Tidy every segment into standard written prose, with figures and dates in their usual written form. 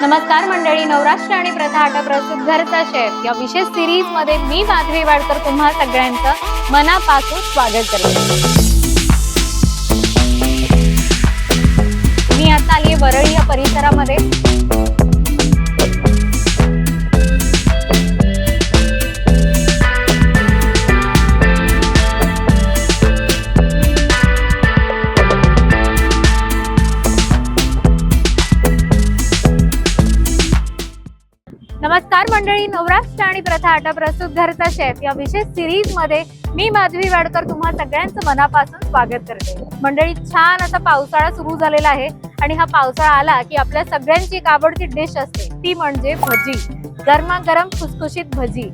नमस्कार मंडळी, नवराष्ट्र आणि प्रथा आटा प्रस्तुत घरचा शेफ या विशेष सिरीज मध्ये मी माधवी वाडकर तुम्हा सगळ्यांचं मनापासून स्वागत करते। मी आता आली वरळी या परिसरामध्ये। नमस्कार मंडळी, नवराष्ट्र आणि प्रथा आटा प्रस्तुत घरचा शेफ या विशेष सिरीज मध्ये मी माधवी वाडकर तुम्हा सगळ्यांचं मनापासून स्वागत करते। मंडळी, छान असा पावसाळा सुरू झालेला आहे आणि हा पावसाळा आला की आपल्या सगळ्यांची एक आवडती डिश असते, ती म्हणजे भजी। गरमागरम खुसखुशीत भजी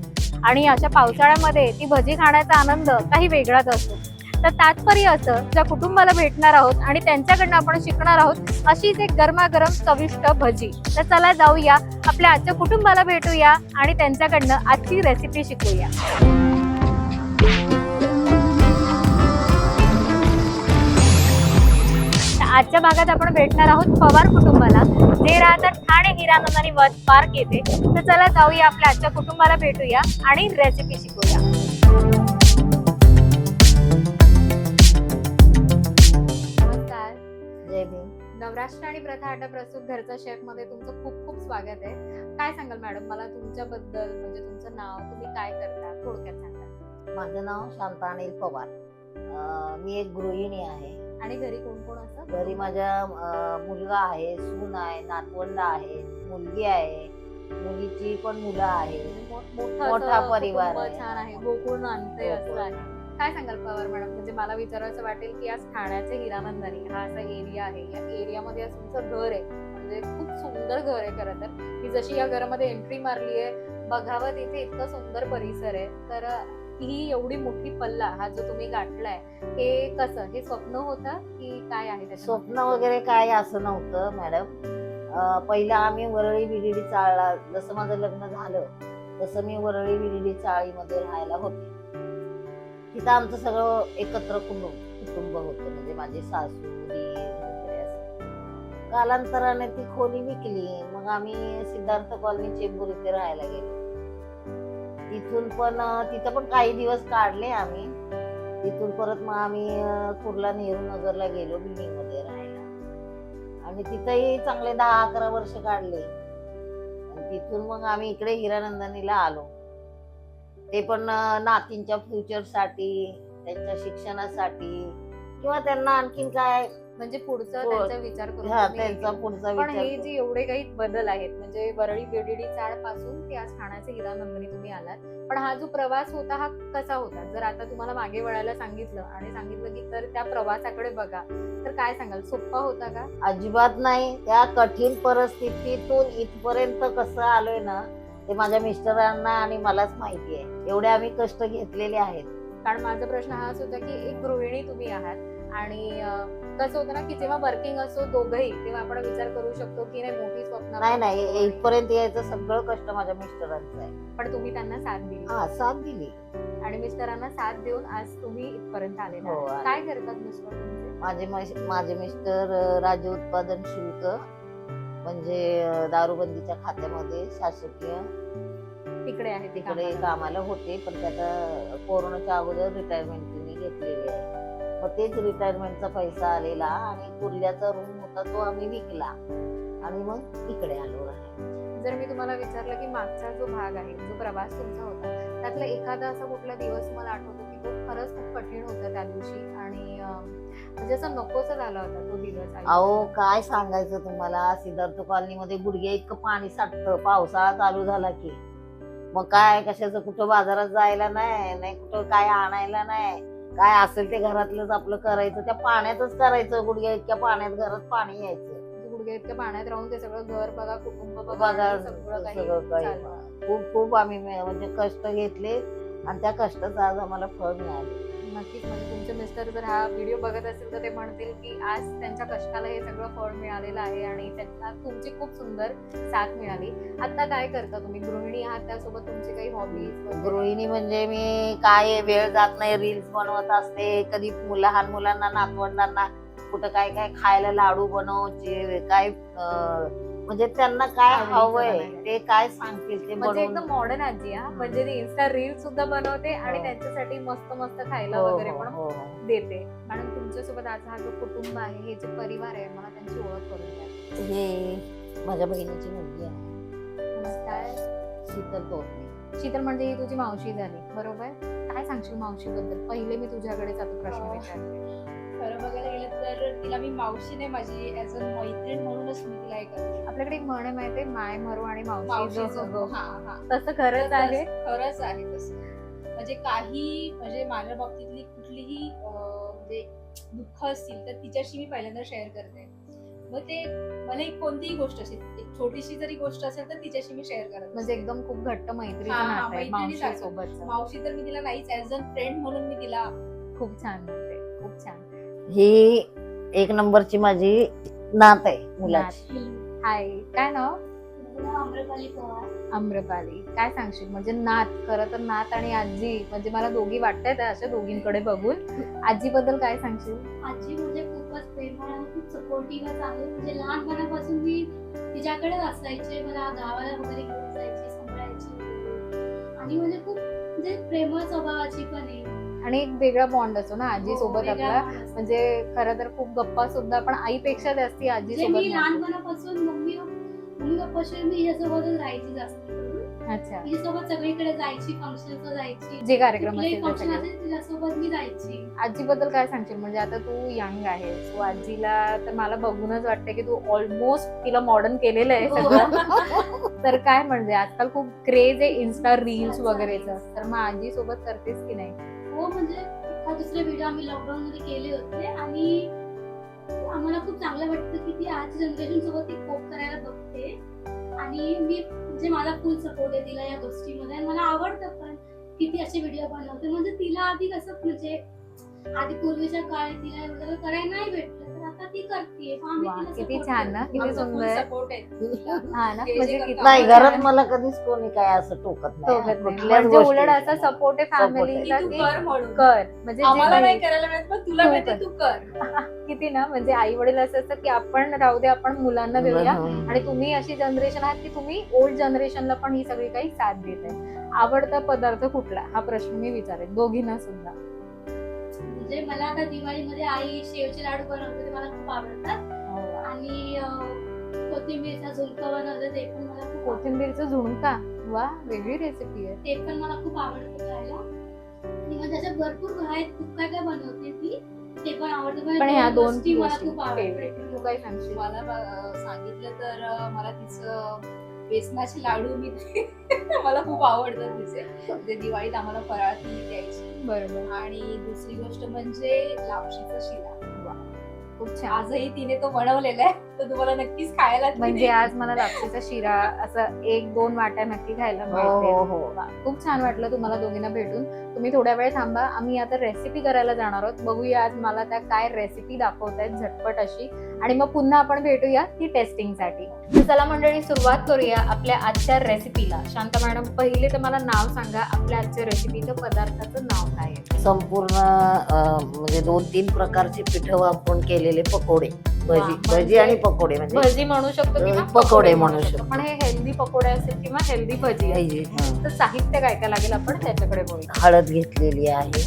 आणि अशा पावसाळ्यामध्ये ती भजी खाण्याचा आनंद काही वेगळाच असतो। तर तात्पर्य असं, ज्या कुटुंबाला भेटणार आहोत आणि त्यांच्याकडनं आपण शिकणार आहोत अशीच एक गरमागरम चविष्ट भजी। तर चला जाऊया, आपल्या आजच्या कुटुंबाला भेटूया आणि त्यांच्याकडनं आजची रेसिपी शिकूया। आजच्या भागात आपण भेटणार आहोत पवार कुटुंबाला, जे राहतात ठाणे हिरानंद आणि वत पार्क येथे। तर चला जाऊया, आपल्या आजच्या कुटुंबाला भेटूया आणि रेसिपी शिकूया। नवराष्ट्र आणि प्रथा आटा प्रस्तुत घरचा शेफ मध्ये तुमचं खूप खूप स्वागत आहे। काय सांगाल मॅडम मला तुमच्याबद्दल, म्हणजे तुमचं नाव, तुम्ही काय करता, थोडक्यात सांगा। माझं नाव शांता अनिल पवार। मी एक गृहिणी आहे। आणि घरी कोण कोण असतं? घरी माझा मुलगा आहे, सून आहे, नातवंड आहे, मुलगी आहे, मुलीची पण मुलं आहे। मोठा परिवार आहे। छान आहे, गोकुळ आणते असं आहे। काय सांगाल पवार मॅडम, म्हणजे मला विचारायचं वाटेल की आज ठाण्याचे हिरानंदानी हा असा एरिया आहे, या एरियामध्ये आज तुमचं घर आहे, म्हणजे खूप सुंदर घर आहे खरं तर। मी जशी या घरामध्ये एंट्री मारली आहे, बघावं तिथे इतका सुंदर परिसर आहे। तर ही एवढी मोठी पल्ला हा जो तुम्ही गाठलाय, हे कसं, हे स्वप्न होतं की काय आहे? स्वप्न वगैरे काय असं नव्हतं मॅडम। पहिला आम्ही वरळी बिरडी चाळला, जसं माझं लग्न झालं तसं मी वरळी बिरडी चाळीमध्ये राहायला होते। तिथं आमचं सगळं एकत्र कुटुंब होतं, म्हणजे माझी सासू, दीर वगैरे असं। कालांतराने ती खोली विकली, मग आम्ही सिद्धार्थ कॉलनी चेंबूर इथे राहायला गेलो। तिथं पण काही दिवस काढले आम्ही। तिथून परत मग आम्ही कुर्ला नेहरू नगरला गेलो बिल्डिंग मध्ये राहायला, आणि तिथंही चांगले 10-11 वर्ष काढले। तिथून मग आम्ही इकडे हिरानंदानीला आलो, ते पण नातींच्या फ्युचर साठी, त्यांच्या शिक्षणासाठी, किंवा त्यांना आणखीन काय म्हणजे पुढचा त्यांचा विचार करून त्यांचा पुढचा पण विचार। हे जे एवढे काही बदल आहेत, म्हणजे वरळी बिरडी चाळ पासून ते आज ठाण्याचे हिरानंदानी तुम्ही आलात, पण हा जो प्रवास होता हा कसा होता? जर आता तुम्हाला मागे वळायला सांगितलं आणि सांगितलं की तर त्या प्रवासाकडे बघा, तर काय सांगाल, सोपा होता का? अजिबात नाही। त्या कठीण परिस्थितीतून इथपर्यंत कसं आलोय ना, ते माझ्या मिस्टरांना आणि मलाच माहिती आहे। एवढे आम्ही कष्ट घेतलेले आहेत। कारण माझा प्रश्न हाच होता की एक गृहिणी तुम्ही आहात, आणि कसं होतं ना की जेव्हा वर्किंग असतो दोघंही, तेव्हा आपण विचार करू शकतो की नाही मोठी स्वप्न, नाही, इथपर्यंत यायचं सगळं कष्ट माझ्या मिस्टरांचं आहे। पण तुम्ही त्यांना साथ दिली। साथ दिली, आणि मिस्टरांना साथ देऊन आज तुम्ही इथपर्यंत आलेला हो, आहात। काय करतात मिस्टर तुमचे? माझे मिस्टर राज्य उत्पादन शुल्क, म्हणजे दारूबंदीच्या खात्यामध्ये शासकीय तिकडे आहे, तिकडे कामाला होते, पण त्याचा कोरोनाच्या अगोदर रिटायरमेंट त्यांनी घेतलेली आहे। मग तेच रिटायरमेंटचा पैसा आलेला, आणि कुर्ल्याचा रूम होता तो आम्ही विकला, आणि मग इकडे आलो राहायला। जर मी तुम्हाला विचारलं की मागचा जो भाग आहे, जो प्रवास तुमचा होता, त्यातला एखादा असा कुठला दिवस मला आठवतो की तो खरंच खूप कठीण होता त्या दिवशी, आणि म्हणजे असं नकोसा झाला होता तो दिवस? अहो काय सांगायचं तुम्हाला, सिद्धार्थ कॉलनी मध्ये गुडघे इतकं पाणी साठतं पावसाळा चालू झाला की। मग काय, कशाचं कुठं बाजारात जायला नाही, कुठं काय आणायला नाही, काय असेल ते घरातलंच आपलं करायचं, त्या पाण्यातच करायचं। गुडघ्या इतक्या पाण्यात घरात पाणी यायचं, गुडघ्या इतक्या पाण्यात राहून ते सगळं घर बघा, कुटुंब बघा, सगळं काही खूप आम्ही म्हणजे कष्ट घेतले, आणि त्या कष्टाचं आज आम्हाला फळ मिळाले। नक्कीच, म्हणजे तुमचे मिस्टर जर हा व्हिडिओ बघत असेल तर ते म्हणतील की आज त्यांच्या कष्टाला हे सगळं फळ मिळालेलं आहे, आणि त्यांना तुमची खूप सुंदर साथ मिळाली। आता काय करता तुम्ही? गृहिणी आहात, त्यासोबत तुमची काही हॉबीज? गृहिणी म्हणजे मी काय वेळ जात नाही, रील्स बनवत असते, कधी लहान मुलांना, नातवंडांना कुठं काय काय खायला, लाडू बनवचे, काय म्हणजे त्यांना काय आवडीचं हवंय बनायला. ते काय सांगतील ते म्हणजे एकदम बनवून. मॉडर्न आजी हा, म्हणजे ती इन्स्टा रील सुद्धा बनवते आणि हो. त्यांच्यासाठी मस्त मस्त खायला हो, वगैरे हो, पण हो, हो. देते. मॅडम तुमच्यासोबत आज हा जो कुटुंब आहे, हे जे परिवार आहे, मला त्यांची ओळख करून द्या. हे माझ्या बहिणीची मुलगी आहे, नमस्कार. शीतल तोरणे. शीतल म्हणजे ही तुझी मावशी झाली, बरोबर? काय सांगशील मावशीबद्दल? पहिले मी तुझ्याकडेच आता प्रश्न विचारते. खरं बघायला गेलं तर तिला मी मावशी नाही, माझी ऍज अ मैत्रीण म्हणूनच मी तिला हे करते. आपल्याकडे एक म्हण आहे माहितीये, माय मरू आणि मावशी मावशी जो हो. हा हा तसं खरंच आहे. खरंच आहे तसं. म्हणजे काही म्हणजे माझ्या बाबतीतली कुठलीही म्हणजे दुःख असतील तर तिच्याशी मी पहिल्यांदा शेअर करते. मग ते मला एक कोणतीही गोष्ट असेल, एक छोटीशी जरी गोष्ट असेल तर तिच्याशी मी शेअर करते. म्हणजे एकदम खूप घट्ट मैत्रीचं हा, नातं आहे मावशी मैत्रिणीसारखं. सोबतचं. मावशी तर मी तिला नाहीच, ऍज अ फ्रेंड म्हणून मी तिला. खूप छान म्हणते, खूप छान. ही एक नंबरची माझी नात आहे मुलाची. हाय, काय नाव? आम्रपाली पवार. आम्रपाली. काय सांगशील, म्हणजे नात, खरं तर नात आणि आजी, म्हणजे मला दोघी वाटतायत अशा दोघींकडे बघून. आजीबद्दल काय सांगशील? आजी म्हणजे खूपच प्रेमळ आणि खूप सपोर्टिव्हच आहे. म्हणजे लहानपणापासून मी तिच्याकडेच असायचे, मला गावाला वगैरे घेऊन जायची, सांभाळायची आणि म्हणजे खूप म्हणजे प्रेमळ स्वभावाची पण आहे. आणि एक वेगळा बॉन्ड असतो ना आजी हो, सोबत वेगळा आपला, bond असतो. म्हणजे खरं तर खूप गप्पा सुद्धा पण आईपेक्षा जास्ती आजी म्हणजे मी सोबत. लहानपणापासून मम्मी पप्पाशी मी हिच्यासोबतच राहायची जास्त करून. अच्छा, हिच्यासोबत सगळीकडे जायची, फंक्शनला जायची, जे कार्यक्रम कुठलेही असतील ते फंक्शन सगळे. असेल तिच्यासोबत मी जायची. आजीबद्दल काय सांगशील, म्हणजे आता तू यंग आहे, सो आजीला तर मला बघूनच वाटतं की तू ऑलमोस्ट तिला मॉडर्न केलेलं आहे हो. सगळं. तर काय म्हणजे आजकाल खूप क्रेज आहे इन्स्टा रील्स वगैरेचं, तर मग आजी सोबत करतेस की नाही? हो, म्हणजे एखाद दुसरे व्हिडिओ आम्ही लॉकडाऊन मध्ये केले होते आणि आम्हाला खूप चांगलं वाटतं की ती आज जनरेशन सोबत ती कोप करायला बघते आणि मी म्हणजे मला फुल सपोर्ट आहे तिला या गोष्टीमध्ये आणि मला आवडतं पण की ती असे व्हिडिओ बनवते. म्हणजे तिला आधी कसं म्हणजे आधी पूर्वीच्या काळी तिला एवढं करायला नाही भेटलं, तर आता ती करते. वा, किती छान ना, किती सुंदर. सपोर्ट आहे. हा ना, जे म्हणजे करतो किती नाही, आपण घरात छान. मला कधीच कोणी काय असं टोकत नाही. टोकत नाही. कुठल्याच म्हणजे गोष्टी. उलट असा सपोर्ट आहे Support आहे. फॅमिलीला की तू की कर म्हणून. कर, म्हणजे जे आम्हाला नाही काही- करायला मिळत पण तुला तू मिळते, कर. तू कर. किती ना, म्हणजे आई वडील असं असतं की आपण राहू दे, आपण मुलांना देऊया, हम्म. आणि तुम्ही अशी जनरेशन आहात की तुम्ही ओल्ड जनरेशनला पण ही सगळी काही साथ देत आहे. आवडता पदार्थ कुठला, हा प्रश्न मी विचारेन दोघींना सुद्धा. म्हणजे मला आता दिवाळीमध्ये आई शेवचे लाडू बनवते, ते मला खूप आवडतात आणि कोथिंबीरचा झुणका बनवते, ते पण मला खूप आवडतं. कोथिंबीरचं झुणका, वा, वेगळी रेसिपी आहे. ते पण मला खूप आवडतं खायला आणि म्हणजे त्याच्यात भरपूर आहेत, खूप काय काय बनवते ती, ते पण आवडतं. म्हणजे पण ह्या दोन गोष्टी मला गोष्टी खूप आवडतात. favorite. तू काय सांगशील? मला सांगितलं तर मला तिचं बेसनाचे लाडू मी मला खूप आवडतात तिचे. ते दिवाळीत आम्हाला फराळ ती द्यायची. बरोबर, आणि दुसरी गोष्ट म्हणजे लापशीचा शिरा. खूप छान. आजही तिने तो बनवलेला आहे, तर तुम्हाला नक्कीच खायला ती म्हणजे देईल. आज मला लापशीचा शिरा असं 1-2 वाट्या नक्की खायला हो, मिळते. हो, हो. वा, खूप छान वाटलं तुम्हाला दोघींना भेटून. तुम्ही थोड्या वेळ थांबा, आम्ही आता रेसिपी करायला जाणार आहोत. बघूया आज मला त्या काय रेसिपी दाखवतायत झटपट अशी, आणि मग पुन्हा आपण भेटूया ती टेस्टिंगसाठी. तर चला मंडळी, सुरुवात करूया आपल्या आजच्या रेसिपीला. शांता मॅडम, पहिले तर मला नाव सांगा, आपल्या आजच्या रेसिपीचं पदार्थाचं नाव काय आहे? संपूर्ण म्हणजे 2-3 प्रकारचे पिठं वापरून केलेले पकोडे, वा, भजी म्हणजे भजी आणि पकोडे म्हणजे भजी म्हणू शकतो किंवा पकोडे म्हणू शकतो. पण हे हेल्दी पकोडे असेल किंवा हेल्दी भजी असेल. भजी, हं. तर साहित्य काय काय लागेल आपण त्याच्याकडे बोलूया. हळद घेतलेली आहे,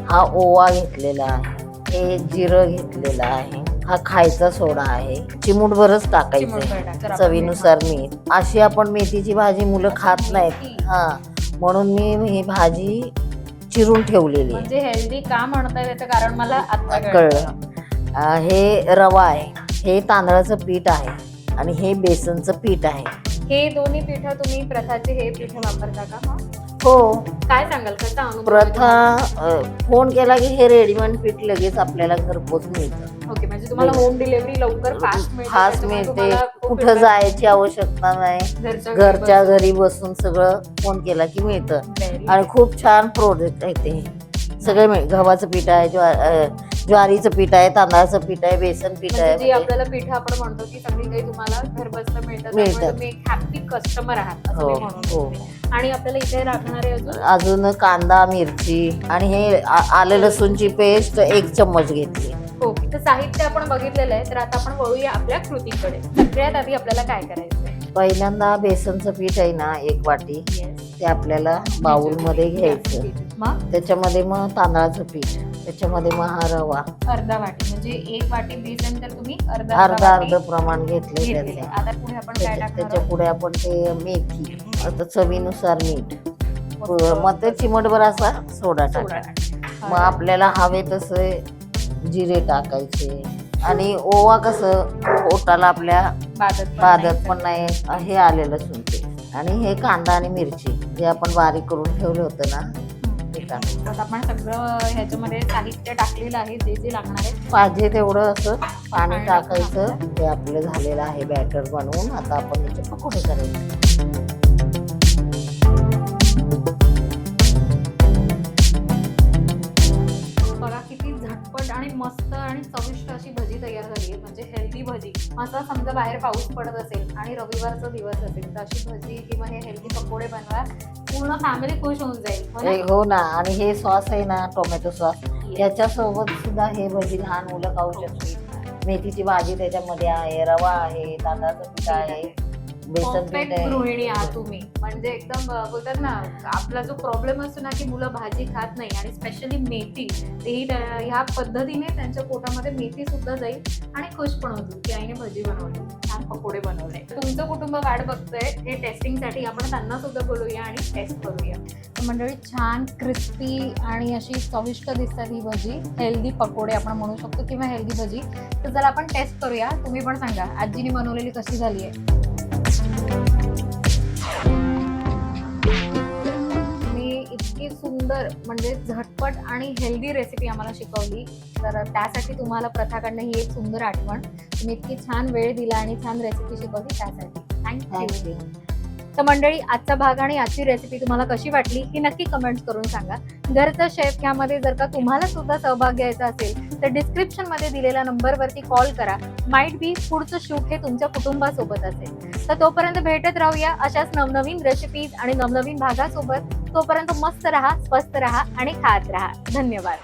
हा ओवा घेतलेला आहे, हे जिरं घेतलेलं आहे, हा खायचा सोडा आहे, चिमूटभरच टाकायचं, चिमूटभर टाक. तर आपण चवीनुसार मीठ. अशी आपण मेथीची भाजी मुलं खात नाहीत, हा, म्हणून मी ही भाजी चिरून ठेवलेली आहे. म्हणजे हेल्दी का म्हणताय त्याचं कारण मला आता कळलं. हे रवा आहे, हे तांदळाचं पीठ आहे आणि हे बेसनचं पीठ आहे. हे दोन्ही पिठं तुम्ही प्रथाचे हे पीठ वापरता का? मग हो, काय सांगाल, कसा अनुभव प्रथा फोन केला की हे रेडीमेड पीठ लगेच आपल्याला घरपोच मिळतं. ओके, म्हणजे तुम्हाला होम डिलिव्हरी लवकर फास्ट मिळते. फास्ट त्याच्यामुळे मिळते, तुम्हाला खूप कुठं वेळ जायची आवश्यकता नाही, घरच्या बसून. घरी बसून सगळं फोन केला की मिळतं. Very आणि खूप छान प्रोडक्ट आहे ते. सगळे गव्हाचं पीठ आहे, ज्वारीचं पीठ आहे, तांदळाचं पीठ आहे, बेसन पीठ म्हणजे जी आहे. आपल्याला पिठं आपण म्हणतो ती सगळी काही तुम्हाला घर बसता मिळतात. मिळतात. त्यामुळे तुम्ही एक हॅपी कस्टमर आहात असं हो, मी म्हणून हो. शकते. आणि आपल्याला इथे लागणारे अजून अजून कांदा, मिरची आणि हे आलं लसूणची पेस्ट 1 चम्मच घेतली. ओके, तर साहित्य आपण बघितलेलं आहे, तर आता आपण वळूया आपल्या कृतीकडे. सगळ्यात आधी आपल्याला काय करायचंय? पहिल्यांदा बेसनचं पीठ आहे ना 1 वाटी, ते आपल्याला बाउल मध्ये घ्यायचं. मग त्याच्यामध्ये मग तांदळाचं पीठ, त्याच्यामध्ये मग हा रवा अर्धा वाटी, म्हणजे 1 वाटी बेसन तर तुम्ही अर्धा अर्धा अर्ध प्रमाण घेतले घेतलेलं आहे. त्याचं. आता पुढे आपण काय टाकणार त्याच्या आहोत? पुढे आपण ते मेथी, आता चवीनुसार मीठ, मग ते चिमटभर असा सोडा सोडा टाका. टाकायचा. मग आपल्याला हवे तसे जिरे टाकायचे. आणि ओवा कसं पोटाला आपल्या बाधत पण नाही, हे आलेलं लसूण ते. आणि हे कांदा आणि मिरची जे आपण बारीक करून ठेवलं होतं ना ते टाकायचं. आता आपण सगळं ह्याच्यामध्ये साहित्य टाकलेलं आहे, जे जे लागणार आहे. पाहिजे तेवढं असं पाणी टाकायचं. ते आपलं झालेलं आहे बॅटर बनवून. आता आपण याचे पकोडे करायचे. बघा किती झटपट आणि मस्त आणि चविष्ट अशी भजी तयार झाली आहे, म्हणजे हेल्दी भजी. असा समजा बाहेर पाऊस पडत असेल आणि रविवारचा दिवस असेल तर अशी भजी किंवा हे हेल्दी पकोडे बनवा, पूर्ण फॅमिली खुश होऊन जाईल. हो ना? हो ना. आणि हे सॉस आहे ना, टोमॅटो सॉस, याच्यासोबत सुद्धा हे भजी लहान मुलं खाऊ शकतील. मेथीची भाजी त्याच्यामध्ये आहे, रवा आहे, तांदळाचं पीठ आहे, बेसन पीठ परफेक्ट आहे. गृहिणी आहात तुम्ही. म्हणजे एकदम बोलतात ना, आपला जो प्रॉब्लेम असतो ना की मुलं भाजी खात नाही आणि स्पेशली मेथी, तेही ह्या पद्धतीने त्यांच्या पोटामध्ये मेथी सुद्धा जाईल आणि खुश पण होतील की आईने भजी बनवली, छान पकोडे बनवले. तुमचं कुटुंब वाट बघतंय हे टेस्टिंगसाठी. आपण त्यांना सुद्धा बोलूया आणि टेस्ट करूया. तर मंडळी, छान क्रिस्पी आणि अशी चविष्ट दिसतात ही भजी. हेल्दी पकोडे आपण म्हणू शकतो किंवा हेल्दी भजी. तर चला आपण टेस्ट करूया. तुम्ही पण सांगा आजीने बनवलेली कशी झाली आहे. मी इतकी सुंदर म्हणजे झटपट आणि हेल्दी रेसिपी आम्हाला शिकवली, तर त्यासाठी तुम्हाला प्रथाकडनं ही एक सुंदर आठवण. तुम्ही इतकी छान वेळ दिला आणि छान रेसिपी शिकवली त्यासाठी थँक्यू. थँक्यू. तर मंडळी, आजचा भाग आणि आजची रेसिपी तुम्हाला कशी वाटली ही नक्की कमेंट्स करून सांगा. घरचा शेफ ह्यामध्ये जर का तुम्हाला सुद्धा सहभाग घ्यायचा असेल तर डिस्क्रिप्शन मध्ये दिलेल्या नंबरवरती कॉल करा. माइट बी पुढचं शूट हे तुमच्या कुटुंबासोबत असेल. तर तोपर्यंत भेटत राहूया अशाच नवनवीन रेसिपीज आणि नवनवीन भागासोबत. तोपर्यंत मस्त राहा, स्वस्त राहा आणि खात राहा. धन्यवाद.